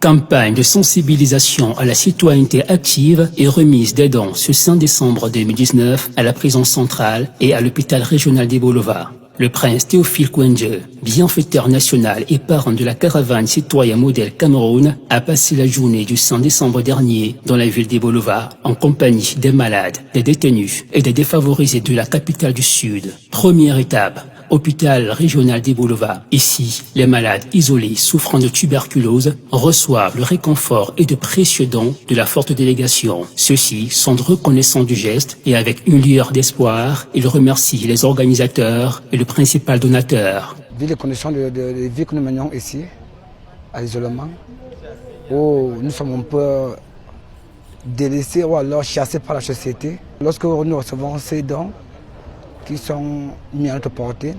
Campagne de sensibilisation à la citoyenneté active et remise des dons ce 5 décembre 2019 à la prison centrale et à l'hôpital régional d'Ebolova. Le prince Théophile Kouendje, bienfaiteur national et parrain de la caravane citoyen modèle Cameroun, a passé la journée du 5 décembre dernier dans la ville d'Ebolova en compagnie des malades, des détenus et des défavorisés de la capitale du Sud. Première étape, hôpital régional d'Ebolova. Ici, les malades isolés souffrant de tuberculose reçoivent le réconfort et de précieux dons de la forte délégation. Ceux-ci sont reconnaissants du geste et avec une lueur d'espoir, ils remercient les organisateurs et le principal donateur. Vu les conditions de vie que nous menons ici, à l'isolement, où nous sommes un peu délaissés ou alors chassés par la société, lorsque nous recevons ces dons, qui sont mis à notre portée,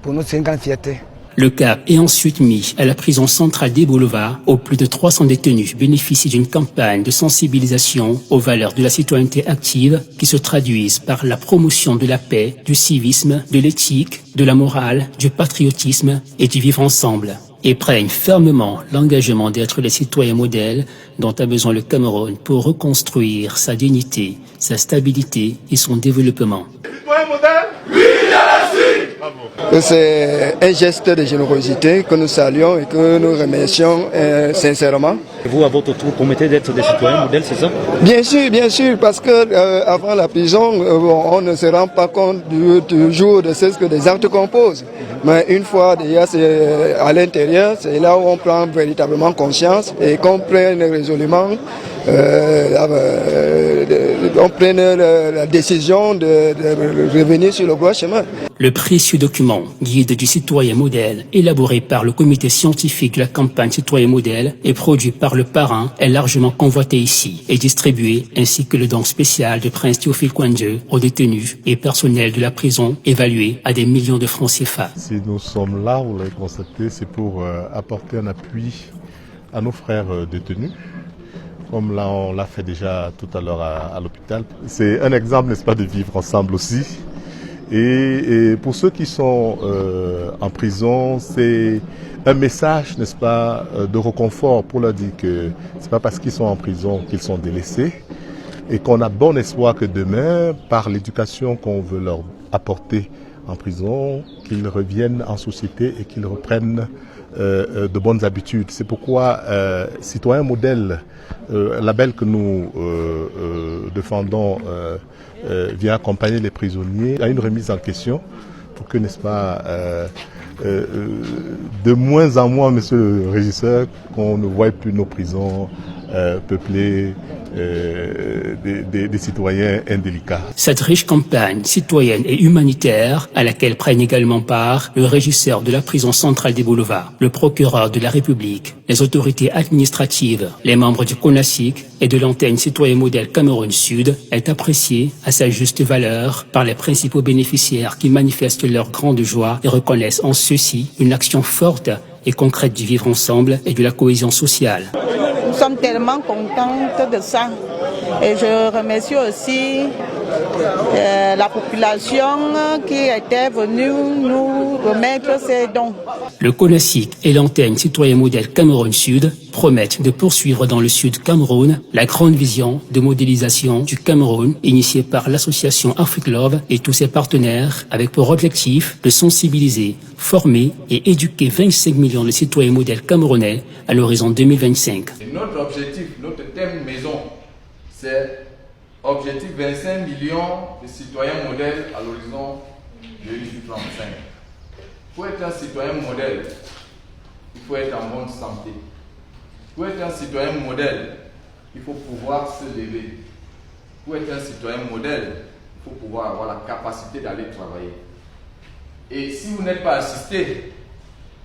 pour nous c'est une grande fierté. Le cap est ensuite mis à la prison centrale d'Ebolova où plus de 300 détenus bénéficient d'une campagne de sensibilisation aux valeurs de la citoyenneté active qui se traduisent par la promotion de la paix, du civisme, de l'éthique, de la morale, du patriotisme et du vivre ensemble. Et prennent fermement l'engagement d'être les citoyens modèles dont a besoin le Cameroun pour reconstruire sa dignité, sa stabilité et son développement. Citoyen modèle ? Oui, je le suis ! C'est un geste de générosité que nous saluons et que nous remercions sincèrement. Vous, à votre tour, promettez d'être des citoyens modèles, c'est ça? Bien sûr, parce que avant la prison, on ne se rend pas compte du jour de ce que des actes qu'on pose. Mais une fois déjà c'est à l'intérieur, c'est là où on prend véritablement conscience et qu'on prenne résolument on prenne la décision de revenir sur le droit chemin. Le précieux document guide du citoyen modèle, élaboré par le comité scientifique de la campagne citoyen modèle et produit par le parrain, est largement convoité ici et distribué, ainsi que le don spécial de prince Théophile Kouendje aux détenus et personnels de la prison évalué à des millions de francs CFA. Si nous sommes là, vous l'avez constaté, c'est pour apporter un appui à nos frères détenus. Comme là, on l'a fait déjà tout à l'heure à l'hôpital. C'est un exemple, n'est-ce pas, de vivre ensemble aussi. Et pour ceux qui sont en prison, c'est un message, n'est-ce pas, de réconfort pour leur dire que c'est pas parce qu'ils sont en prison qu'ils sont délaissés et qu'on a bon espoir que demain, par l'éducation qu'on veut leur apporter en prison, qu'ils reviennent en société et qu'ils reprennent de bonnes habitudes. C'est pourquoi Citoyen Modèle, label que nous défendons, vient accompagner les prisonniers à une remise en question pour que, n'est-ce pas, de moins en moins, monsieur le régisseur, qu'on ne voit plus nos prisons peuplées des citoyens indélicats. Cette riche campagne citoyenne et humanitaire à laquelle prennent également part le régisseur de la prison centrale d'Ebolova, le procureur de la République, les autorités administratives, les membres du CONASIC et de l'antenne citoyen modèle Cameroun Sud est appréciée à sa juste valeur par les principaux bénéficiaires qui manifestent leur grande joie et reconnaissent en ceci une action forte et concrète du vivre ensemble et de la cohésion sociale. Nous sommes tellement contents de ça. Et je remercie aussi la population qui était venue nous remettre ces dons. Le CONASIC et l'antenne citoyen modèle Cameroun Sud promettent de poursuivre dans le Sud Cameroun la grande vision de modélisation du Cameroun initiée par l'association Afrique Love et tous ses partenaires avec pour objectif de sensibiliser, former et éduquer 25 millions de citoyens modèles camerounais à l'horizon 2025. Et notre objectif, notre thème maison, c'est objectif 25 millions de citoyens modèles à l'horizon 2035. Pour être un citoyen modèle, il faut être en bonne santé. Pour être un citoyen modèle, il faut pouvoir se lever. Pour être un citoyen modèle, il faut pouvoir avoir la capacité d'aller travailler. Et si vous n'êtes pas assisté,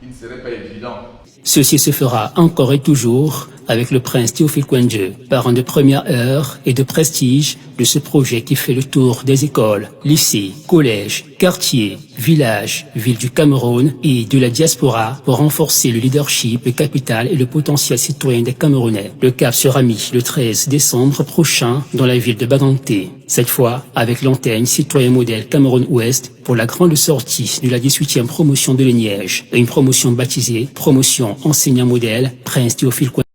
il ne serait pas évident. Ceci se fera encore et toujours avec le prince Théophile Kouendjé, parrain de première heure et de prestige de ce projet qui fait le tour des écoles, lycées, collèges, quartiers, villages, villes du Cameroun et de la diaspora pour renforcer le leadership, le capital et le potentiel citoyen des Camerounais. Le cap sera mis le 13 décembre prochain dans la ville de Baganté. Cette fois avec l'antenne Citoyen Modèle Cameroun Ouest pour la grande sortie de la 18e promotion de l'Eniège, une promotion baptisée Promotion Enseignant Modèle Prince Théophile Kouendjé.